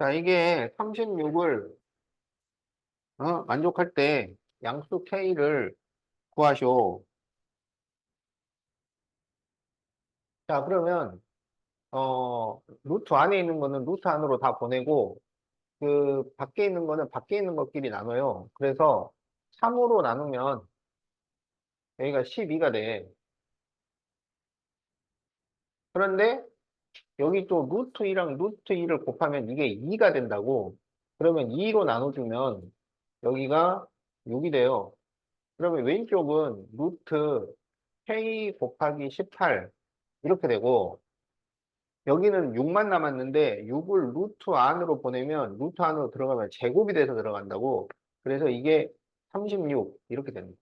자, 이게 36을 만족할 때 양수 K를 구하시오. 자, 그러면 루트 안에 있는 거는 루트 안으로 다 보내고 그 밖에 있는 거는 밖에 있는 것끼리 나눠요. 그래서 3으로 나누면 여기가 12가 돼. 그런데 여기 또 루트 2랑 루트 2를 곱하면 이게 2가 된다고. 그러면 2로 나눠주면 여기가 6이 돼요. 그러면 왼쪽은 루트 K 곱하기 18 이렇게 되고 여기는 6만 남았는데 6을 루트 안으로 보내면 루트 안으로 들어가면 제곱이 돼서 들어간다고. 그래서 이게 36 이렇게 됩니다.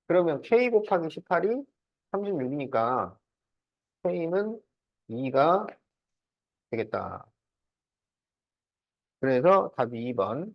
그러면 K 곱하기 18이 36이니까 K는 2가 되겠다. 그래서 답이 2번.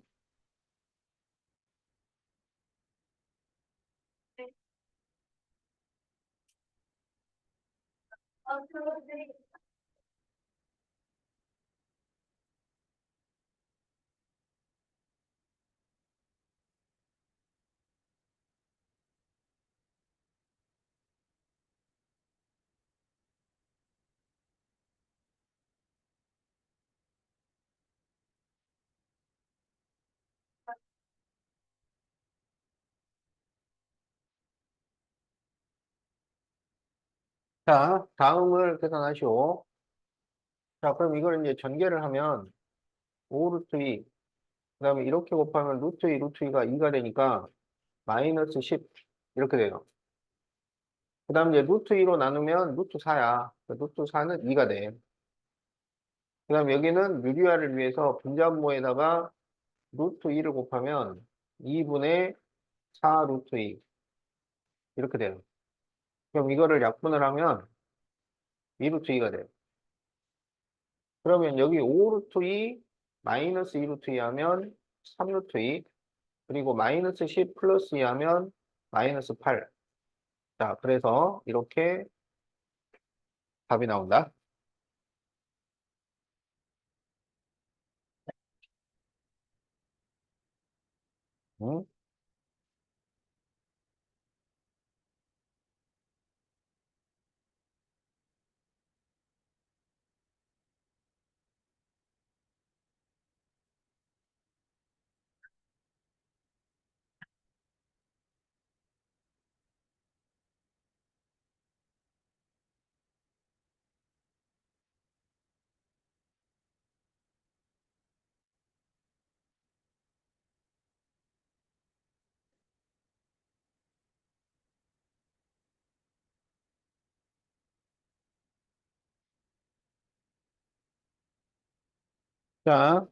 자, 다음을 계산하시오. 자, 그럼 이걸 이제 전개를 하면 5 루트 2, 그 다음에 이렇게 곱하면 루트 2, 루트 2가 2가 되니까 마이너스 10 이렇게 돼요. 그 다음 이제 루트 2로 나누면 루트 4야. 루트 4는 2가 돼. 그 다음 여기는 유리화를 위해서 분자분모에다가 루트 2를 곱하면 2분의 4 루트 2 이렇게 돼요. 그럼 이거를 약분을 하면 2 루트 2가 돼요. 그러면 여기 5 루트 2 마이너스 2 루트 2 하면 3 루트 2 그리고 마이너스 10 플러스 2 하면 마이너스 8. 자, 그래서 이렇게 답이 나온다. 응? 자,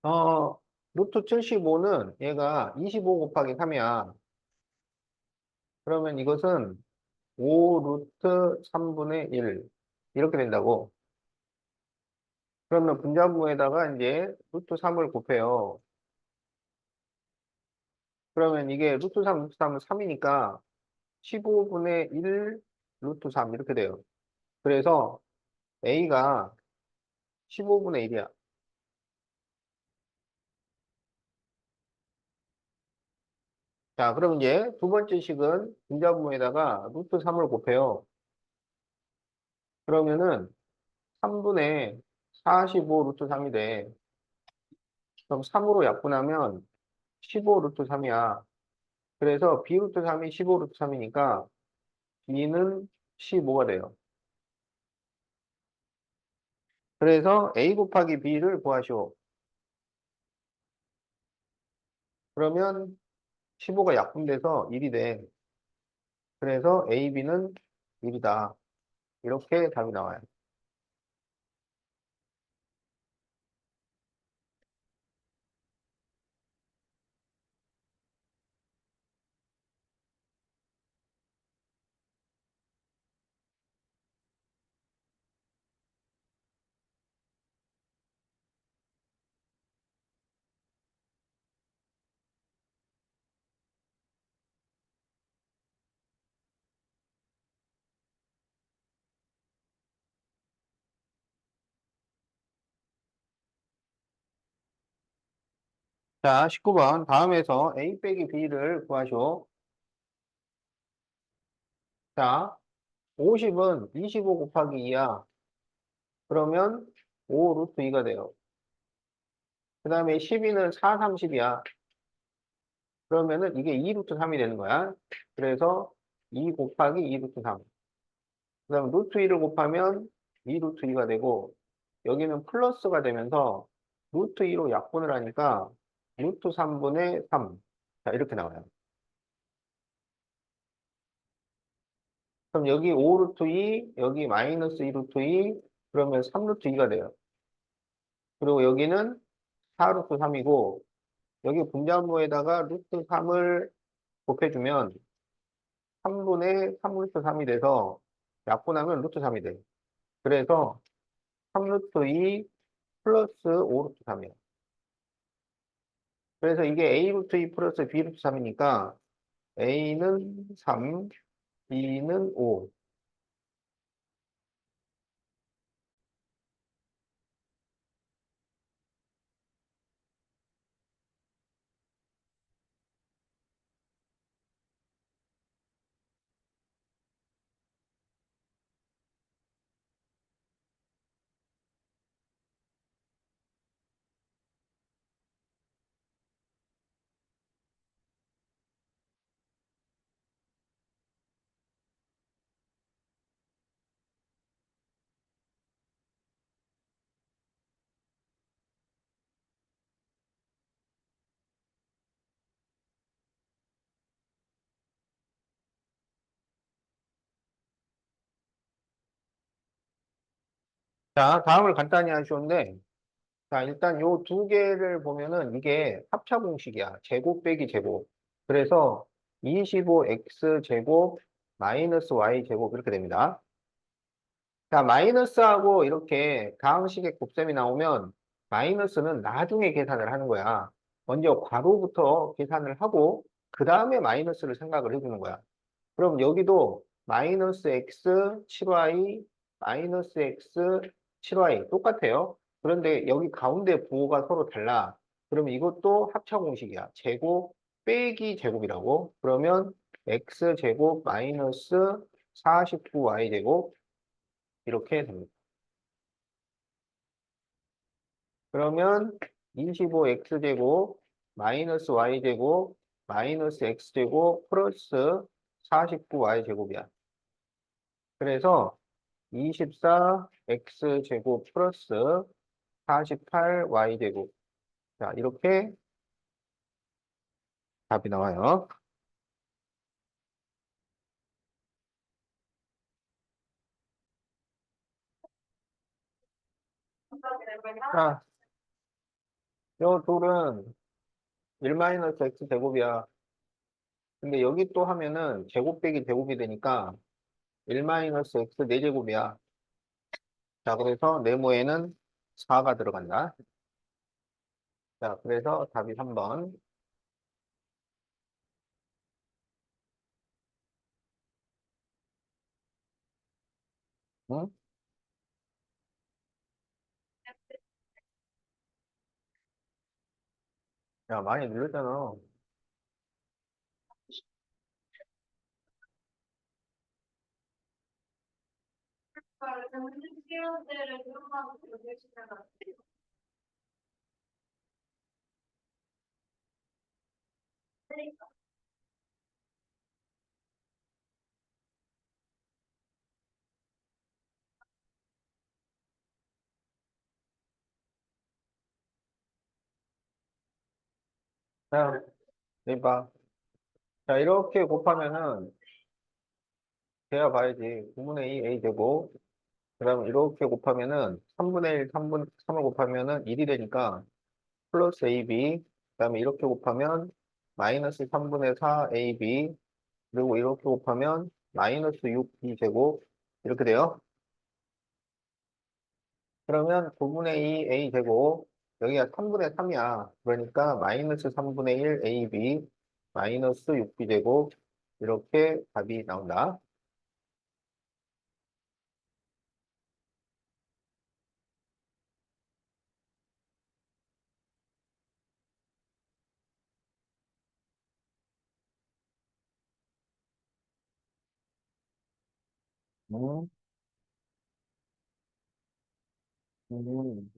어, 루트 75는 얘가 25 곱하기 3이야. 그러면 이것은 5 루트 3분의 1 이렇게 된다고. 그러면 분자분모에다가 이제 루트 3을 곱해요. 그러면 이게 루트 3, 루트 3은 3이니까 15분의 1 루트 3 이렇게 돼요. 그래서 A가 15분의 1이야. 자, 그럼 이제 두 번째 식은 분자분모에다가 루트 3을 곱해요. 그러면은 3분의 45 루트 3이 돼. 그럼 3으로 약분하면 15 루트 3이야. 그래서 B 루트 3이 15 루트 3이니까 B는 15가 돼요. 그래서 A 곱하기 B를 구하시오. 그러면 15가 약분돼서 1이 돼. 그래서 A, B는 1이다. 이렇게 답이 나와요. 자, 19번. 다음에서 A 빼기 B를 구하시오. 자, 50은 25 곱하기 2야. 그러면 5 루트 2가 돼요. 그 다음에 12는 4, 30이야. 그러면은 이게 2 루트 3이 되는 거야. 그래서 2 곱하기 2 루트 3. 그 다음 루트 2를 곱하면 2 루트 2가 되고, 여기는 플러스가 되면서 루트 2로 약분을 하니까 루트 3분의 3. 자, 이렇게 나와요. 그럼 여기 5 루트 2, 여기 마이너스 2 루트 2, 그러면 3 루트 2가 돼요. 그리고 여기는 4 루트 3이고, 여기 분자분모에다가 루트 3을 곱해주면 3분의 3 루트 3이 돼서 약분하면 루트 3이 돼. 그래서 3 루트 2 플러스 5 루트 3이야. 그래서 이게 A 루트 2 플러스 B 루트 3이니까 A는 3, B는 5. 자, 다음을 간단히 하시는데, 자, 일단 요 두 개를 보면은 이게 합차 공식이야. 제곱 빼기 제곱. 그래서 25x 제곱 마이너스 y 제곱 이렇게 됩니다. 자, 마이너스하고 이렇게 다항식의 곱셈이 나오면 마이너스는 나중에 계산을 하는 거야. 먼저 괄호부터 계산을 하고 그 다음에 마이너스를 생각을 해주는 거야. 그럼 여기도 마이너스 x 7y 마이너스 x 7y 똑같아요. 그런데 여기 가운데 부호가 서로 달라. 그러면 이것도 합차 공식이야. 제곱 빼기 제곱이라고. 그러면 x 제곱 마이너스 49y 제곱 이렇게 됩니다. 그러면 25x제곱 마이너스 y제곱 마이너스 x제곱 플러스 49y제곱이야. 그래서 24x제곱 플러스 48y제곱. 자, 이렇게 답이 나와요. 자, 요 둘은 1-x제곱이야. 근데 여기 또 하면은 제곱 빼기 제곱이 되니까 1-x 4제곱이야. 자, 그래서 네모에는 4가 들어간다. 자, 그래서 답이 3번. 응? 야, 많이 늘렸잖아. 자, 이봐. 자, 이렇게 곱하면은, 돼야 봐야지. 9분의 2 a 되고, 그 다음에 이렇게 곱하면은, 3분의 1, 3을 곱하면은 1이 되니까, 플러스 ab, 그 다음에 이렇게 곱하면, 마이너스 3분의 4 ab, 그리고 이렇게 곱하면, 마이너스 6b 제곱, 이렇게 돼요. 그러면 9분의 2 a 제곱, 여기가 3분의 3이야. 그러니까 마이너스 3분의 1 ab, 마이너스 6b 제곱, 이렇게 답이 나온다. 음, 음.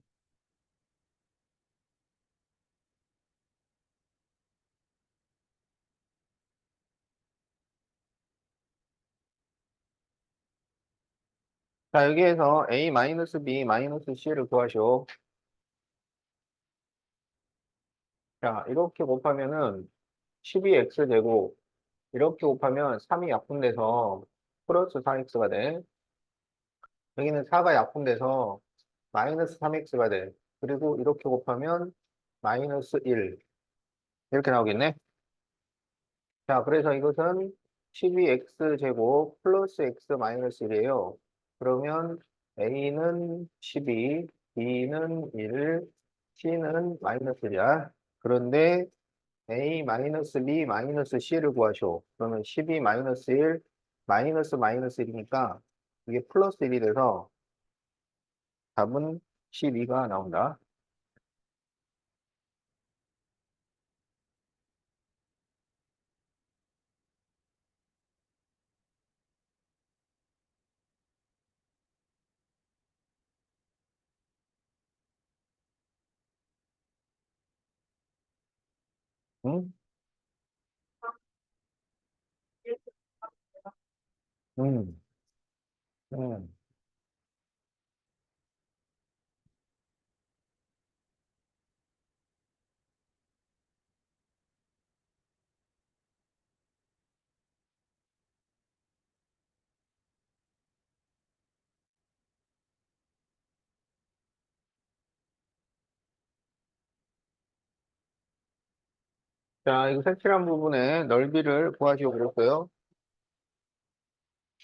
자, 여기에서 A-B-C를 구하시오. 자, 이렇게 곱하면은 12X제곱, 이렇게 곱하면 3이 약분돼서 플러스 4X가 돼. 여기는 4가 약분돼서 마이너스 3X가 돼. 그리고 이렇게 곱하면 마이너스 1. 이렇게 나오겠네. 자, 그래서 이것은 12X제곱 플러스 X 마이너스 1이에요. 그러면 A는 12, B는 1, C는 마이너스 1이야. 그런데 A 마이너스 B 마이너스 C를 구하시오. 그러면 12 마이너스 1 마이너스 마이너스 1이니까 이게 플러스 1이 돼서 답은 12가 나온다. 응? 응. 응. 자, 이거 색칠한 부분의 넓이를 구하시오 그랬어요.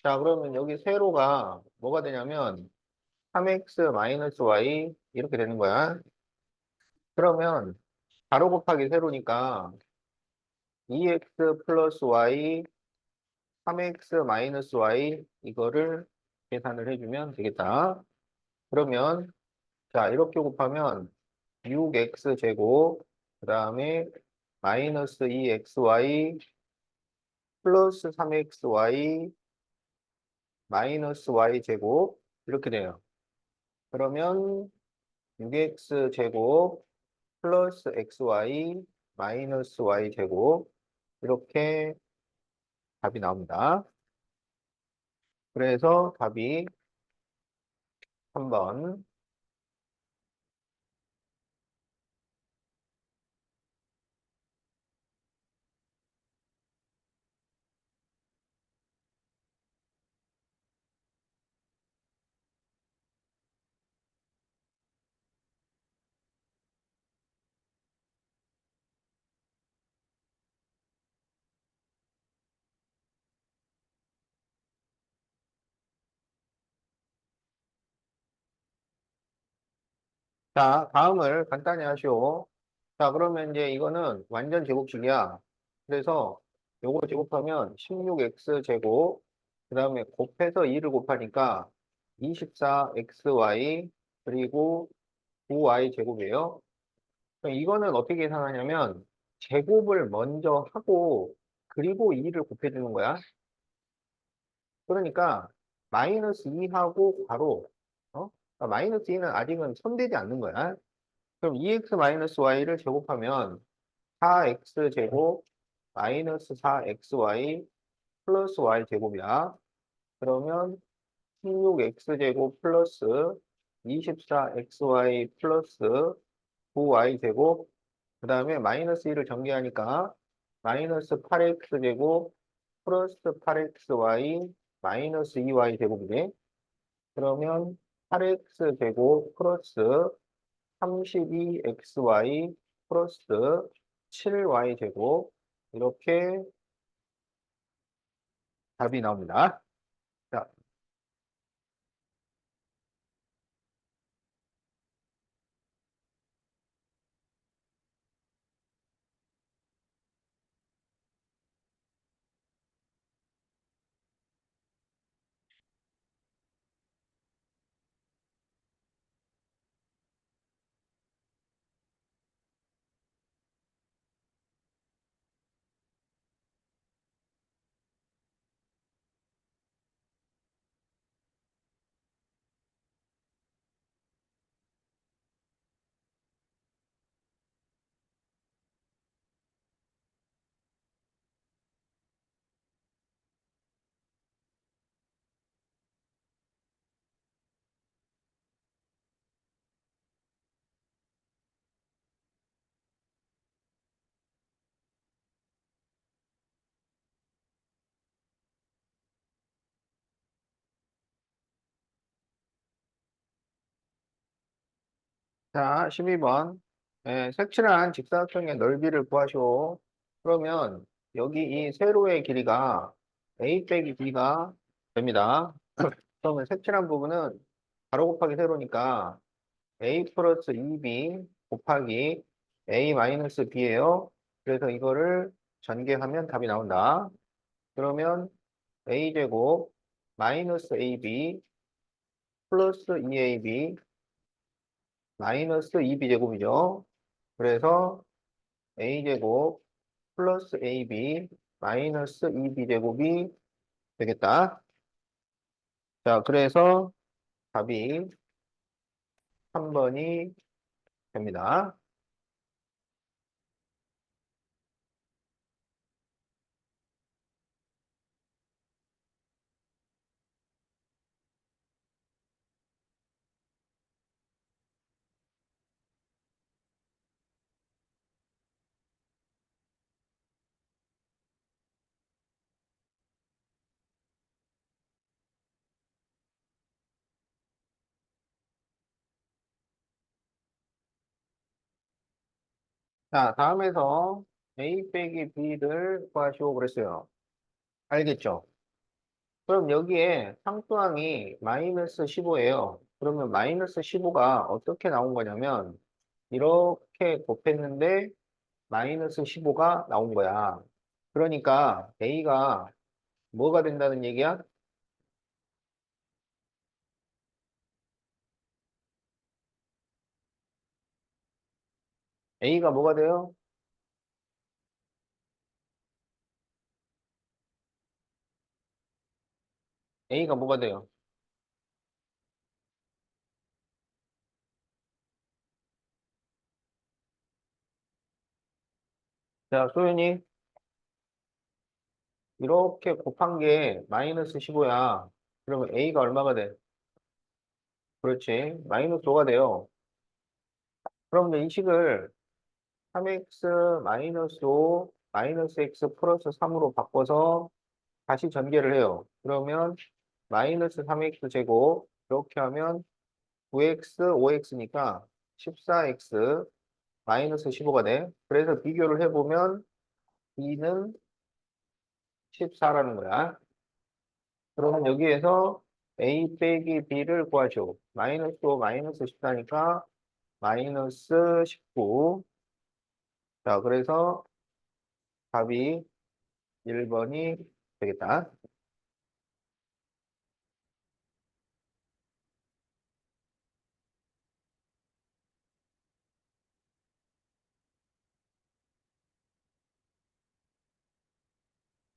자, 그러면 여기 세로가 뭐가 되냐면 3x 마이너스 y 이렇게 되는 거야. 그러면 가로 곱하기 세로니까 2x 플러스 y, 3x 마이너스 y 이거를 계산을 해주면 되겠다. 그러면 자, 이렇게 곱하면 6x 제곱, 그 다음에 마이너스 2xy 플러스 3xy 마이너스 y 제곱 이렇게 돼요. 그러면 6x 제곱 플러스 xy 마이너스 y 제곱 이렇게 답이 나옵니다. 그래서 답이 3번. 자, 다음을 간단히 하시오. 자, 그러면 이제 이거는 완전 제곱식이야. 그래서 요거 제곱하면 16x 제곱, 그 다음에 곱해서 2를 곱하니까 24xy, 그리고 9y 제곱이에요. 그럼 이거는 어떻게 계산하냐면, 제곱을 먼저 하고, 그리고 2를 곱해주는 거야. 그러니까, 마이너스 2하고 괄호, 그러니까 마이너스 2는 아직은 손대지 않는 거야. 그럼 2x 마이너스 y를 제곱하면 4x 제곱 마이너스 4xy 플러스 y 제곱이야. 그러면 16x 제곱 플러스 24xy 플러스 9y 제곱 그 다음에 마이너스 1을 전개하니까 마이너스 8x 제곱 플러스 8xy 마이너스 2y 제곱이네. 그러면 8x 제곱 플러스 32xy 플러스 7y 제곱 이렇게 답이 나옵니다. 자, 자, 12번. 색칠한 직사각형의 넓이를 구하시오. 그러면 여기 이 세로의 길이가 a 빼기 b가 됩니다. 그러면 색칠한 부분은 가로 곱하기 세로니까 a 플러스 2b 곱하기 a 마이너스 b예요. 그래서 이거를 전개하면 답이 나온다. 그러면 a제곱 마이너스 ab 플러스 2ab 마이너스 2b제곱이죠. 그래서 a제곱 플러스 ab 마이너스 2b제곱이 되겠다. 자, 그래서 답이 3번이 됩니다. 자, 다음에서 a 빼기 b를 구하시오 그랬어요. 알겠죠? 그럼 여기에 상수항이 마이너스 15예요. 그러면 마이너스 15가 어떻게 나온 거냐면 이렇게 곱했는데 마이너스 15가 나온 거야. 그러니까 a가 뭐가 된다는 얘기야? a가 뭐가 돼요? a가 뭐가 돼요? 자, 소연이 이렇게 곱한 게 마이너스 15야. 그러면 a가 얼마가 돼? 그렇지. 마이너스 5가 돼요. 그럼 이제 이 식을 3x 마이너스 5 마이너스 x 플러스 3으로 바꿔서 다시 전개를 해요. 그러면 마이너스 3x 제곱 이렇게 하면 9x 5x니까 14x 마이너스 15가 돼. 그래서 비교를 해보면 b는 14라는 거야. 그러면 여기에서 a 빼기 b를 구하죠. 마이너스 5 마이너스 14니까 마이너스 19. 자, 그래서 답이 1번이 되겠다.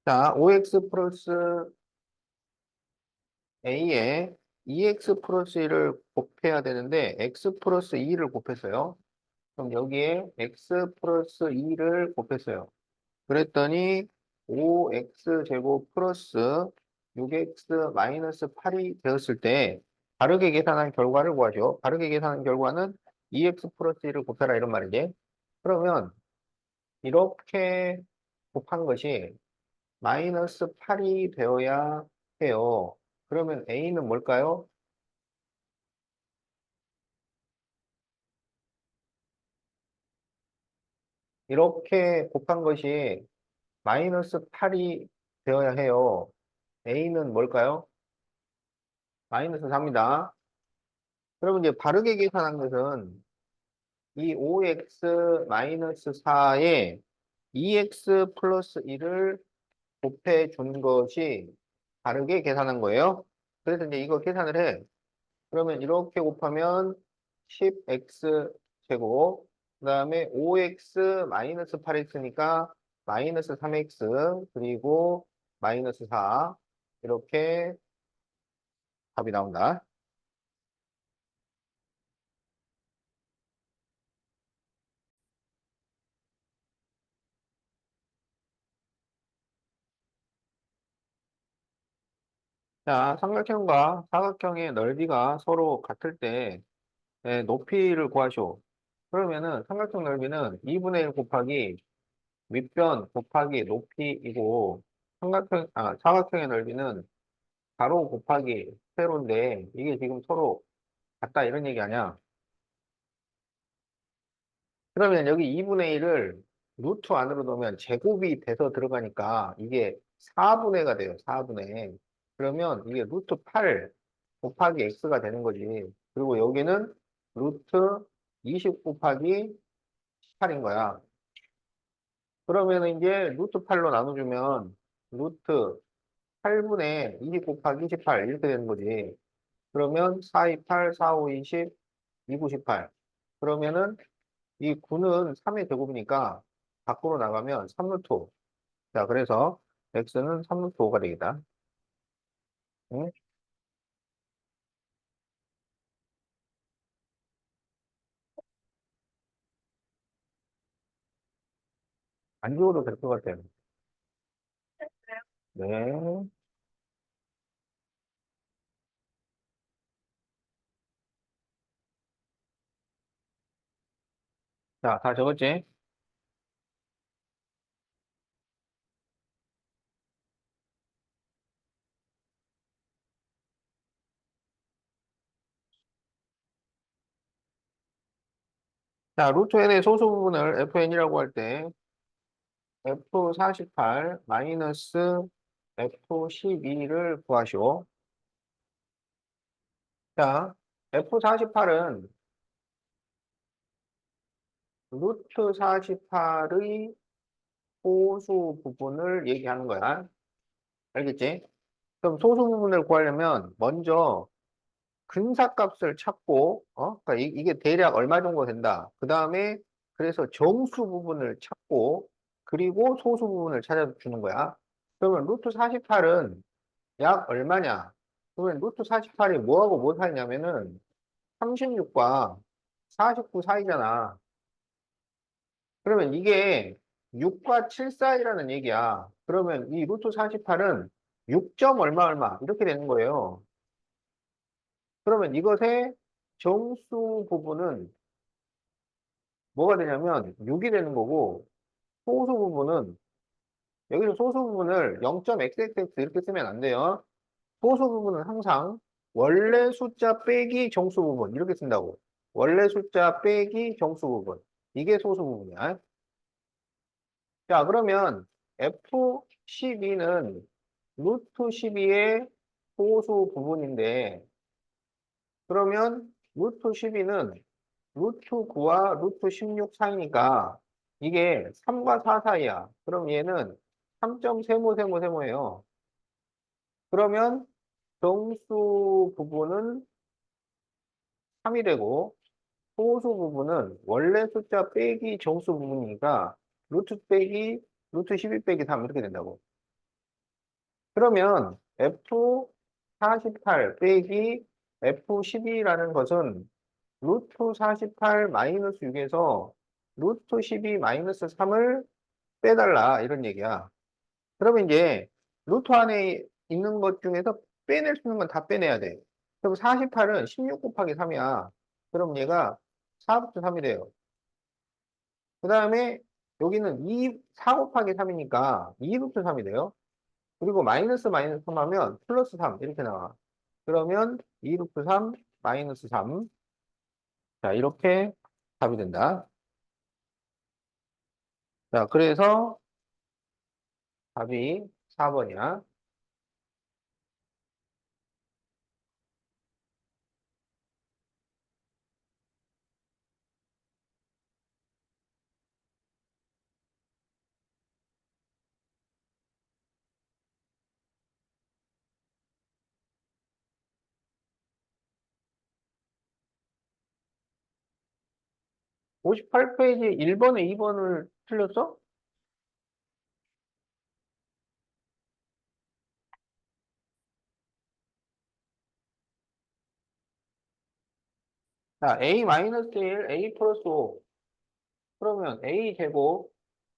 자, 5x 플러스 a에 2x 플러스 1을 곱해야 되는데 x 플러스 2를 곱했어요. 그럼 여기에 x 플러스 2를 곱했어요. 그랬더니 5x 제곱 플러스 6x 마이너스 8이 되었을 때 바르게 계산한 결과를 구하죠. 바르게 계산한 결과는 2x 플러스 1을 곱해라 이런 말이지. 그러면 이렇게 곱한 것이 마이너스 8이 되어야 해요. 그러면 a는 뭘까요? 이렇게 곱한 것이 마이너스 8이 되어야 해요. a는 뭘까요? 마이너스 4입니다. 그러면 이제 바르게 계산한 것은 이 5x 마이너스 4에 2x 플러스 1을 곱해 준 것이 바르게 계산한 거예요. 그래서 이제 이거 계산을 해. 그러면 이렇게 곱하면 10x 제곱, 그 다음에 5x 마이너스 8x니까 마이너스 3x, 그리고 마이너스 4. 이렇게 답이 나온다. 자, 삼각형과 사각형의 넓이가 서로 같을 때 높이를 구하시오. 그러면은 삼각형 넓이는 2분의 1 곱하기 윗변 곱하기 높이이고 사각형의 넓이는 가로 곱하기 세로인데 이게 지금 서로 같다 이런 얘기 아니야? 그러면 여기 2분의 1을 루트 안으로 넣으면 제곱이 돼서 들어가니까 이게 4분의 가 돼요. 4분의. 그러면 이게 루트 8 곱하기 x가 되는 거지. 그리고 여기는 루트 20 곱하기 18인 거야. 그러면 이제 루트 8로 나눠주면 루트 8분의 20 곱하기 18 이렇게 되는 거지. 그러면 4, 2, 8, 4, 5, 20, 2, 9, 18. 그러면은 이 9는 3의 제곱이니까 밖으로 나가면 3루트 5. 자, 그래서 x는 3루트 5가 되겠다. 응? 안 지워도 될 것 같아요. 네. 자, 다 적었지? 자, 루트 n의 소수 부분을 fn이라고 할 때 f48 마이너스 f12를 구하시오. 자, f48은 루트 48의 소수 부분을 얘기하는 거야. 알겠지? 그럼 소수 부분을 구하려면 먼저 근사값을 찾고, 그러니까 이게 대략 얼마 정도 된다. 그 다음에 그래서 정수 부분을 찾고, 그리고 소수 부분을 찾아주는 거야. 그러면 루트 48은 약 얼마냐? 그러면 루트 48이 뭐하고 뭐 사이냐면은 36과 49 사이잖아. 그러면 이게 6과 7 사이라는 얘기야. 그러면 이 루트 48은 6점 얼마 얼마 이렇게 되는 거예요. 그러면 이것의 정수 부분은 뭐가 되냐면 6이 되는 거고 소수 부분은 여기서 소수 부분을 0.xxx 이렇게 쓰면 안 돼요. 소수 부분은 항상 원래 숫자 빼기 정수 부분 이렇게 쓴다고. 원래 숫자 빼기 정수 부분. 이게 소수 부분이야. 자, 그러면 F12는 루트 12의 소수 부분인데 그러면 루트 12는 루트 9와 루트 16 사이니까 이게 3과 4 사이야. 그럼 얘는 3.세모세모세모예요. 그러면 정수 부분은 3이 되고 소수 부분은 원래 숫자 빼기 정수 부분이니까 루트 빼기 루트 12 빼기 3 이렇게 된다고. 그러면 F48 빼기 F12라는 것은 루트 48 마이너스 6에서 루트 12 마이너스 3을 빼달라 이런 얘기야. 그러면 이제 루트 안에 있는 것 중에서 빼낼 수 있는 건 다 빼내야 돼. 그럼 48은 16 곱하기 3이야. 그럼 얘가 4부터 3이 돼요. 그 다음에 여기는 4 곱하기 3이니까 2부터 3이 돼요. 그리고 마이너스 마이너스 3 하면 플러스 3 이렇게 나와. 그러면 2루트 3 마이너스 3. 자, 이렇게 답이 된다. 자, 그래서 답이 4번이야. 58페이지 1번에 2번을 틀렸어? 자, A-1, A 플러스 5. 그러면 A 제곱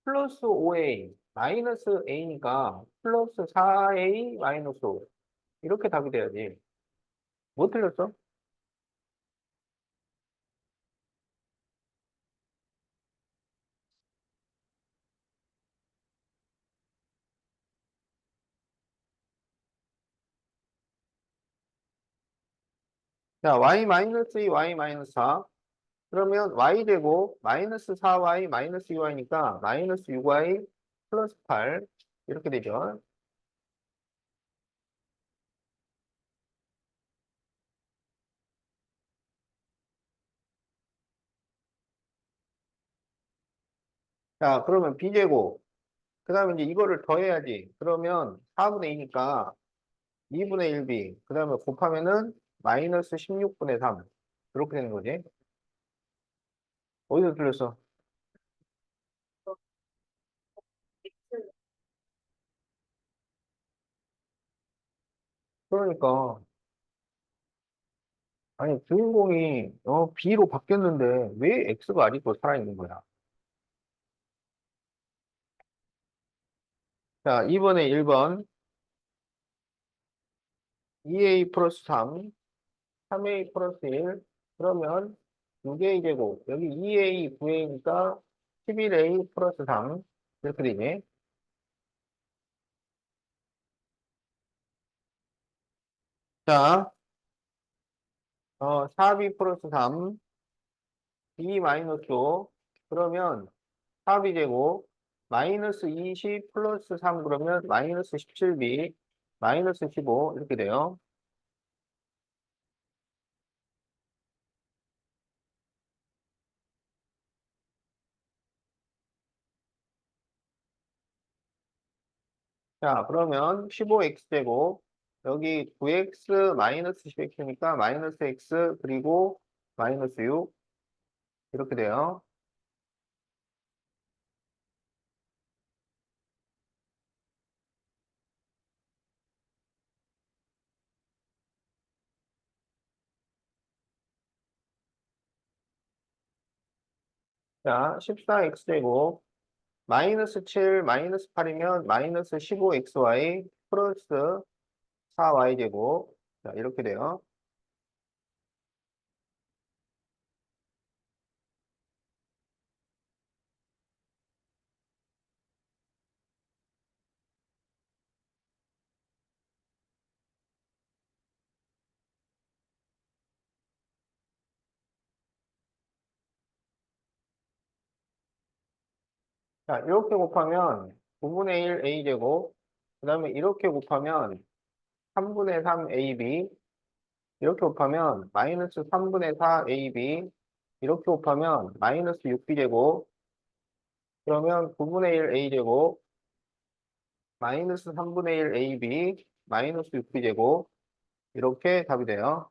플러스 5A 마이너스 A니까 플러스 4A 마이너스 5. 이렇게 답이 돼야지. 뭐 틀렸어? 자, Y 마이너스 2, Y 마이너스 4. 그러면 y제곱 마이너스 4y 마이너스 2y니까 마이너스 6y 플러스 8 이렇게 되죠. 자, 그러면 b제곱. 그 다음에 이제 이거를 더해야지. 그러면 4분의 2니까 2분의 1b. 그 다음에 곱하면은 마이너스 16분의 3. 그렇게 되는 거지. 어디서 틀렸어? 그러니까. 아니, 주인공이, B로 바뀌었는데, 왜 X가 아직도 살아있는 거야? 자, 이번에 1번. 2A 플러스 3, 3A 플러스 1. 그러면 6A 제곱. 여기 2A, 9A니까 11A 플러스 3. 이렇게 되네. 자, 4B 플러스 3, B 마이너스 5. 그러면 4B 제곱, 마이너스 20 플러스 3 그러면 마이너스 17B, 마이너스 15 이렇게 돼요. 자, 그러면 15x제곱, 여기 9x 마이너스 10x니까 마이너스 x 그리고 마이너스 6 이렇게 돼요. 자, 14x제곱, 마이너스 7 마이너스 8이면 마이너스 15xy 플러스 4y제곱. 자, 이렇게 돼요. 자, 이렇게 곱하면 9분의 1 a제곱, 그 다음에 이렇게 곱하면 3분의 3 ab, 이렇게 곱하면 마이너스 3분의 4 ab, 이렇게 곱하면 마이너스 6b제곱, 그러면 9분의 1 a제곱, 마이너스 3분의 1 ab, 마이너스 6b제곱, 이렇게 답이 돼요.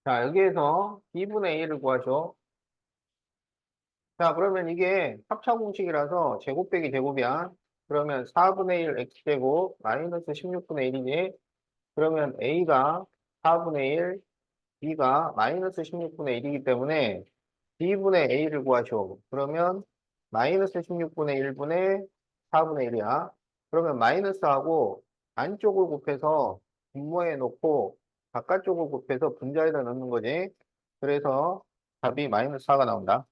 자, 여기에서 2분의 1을 구하죠. 자, 그러면 이게 합차공식이라서 제곱 빼기 제곱이야. 그러면 4분의 1 x제곱 마이너스 16분의 1이니 그러면 a가 4분의 1, b가 마이너스 16분의 1이기 때문에 b분의 a를 구하시오. 그러면 마이너스 16분의 1분의 4분의 1이야. 그러면 마이너스하고 안쪽을 곱해서 분모에 놓고 바깥쪽을 곱해서 분자에다 넣는 거지. 그래서 답이 마이너스 4가 나온다.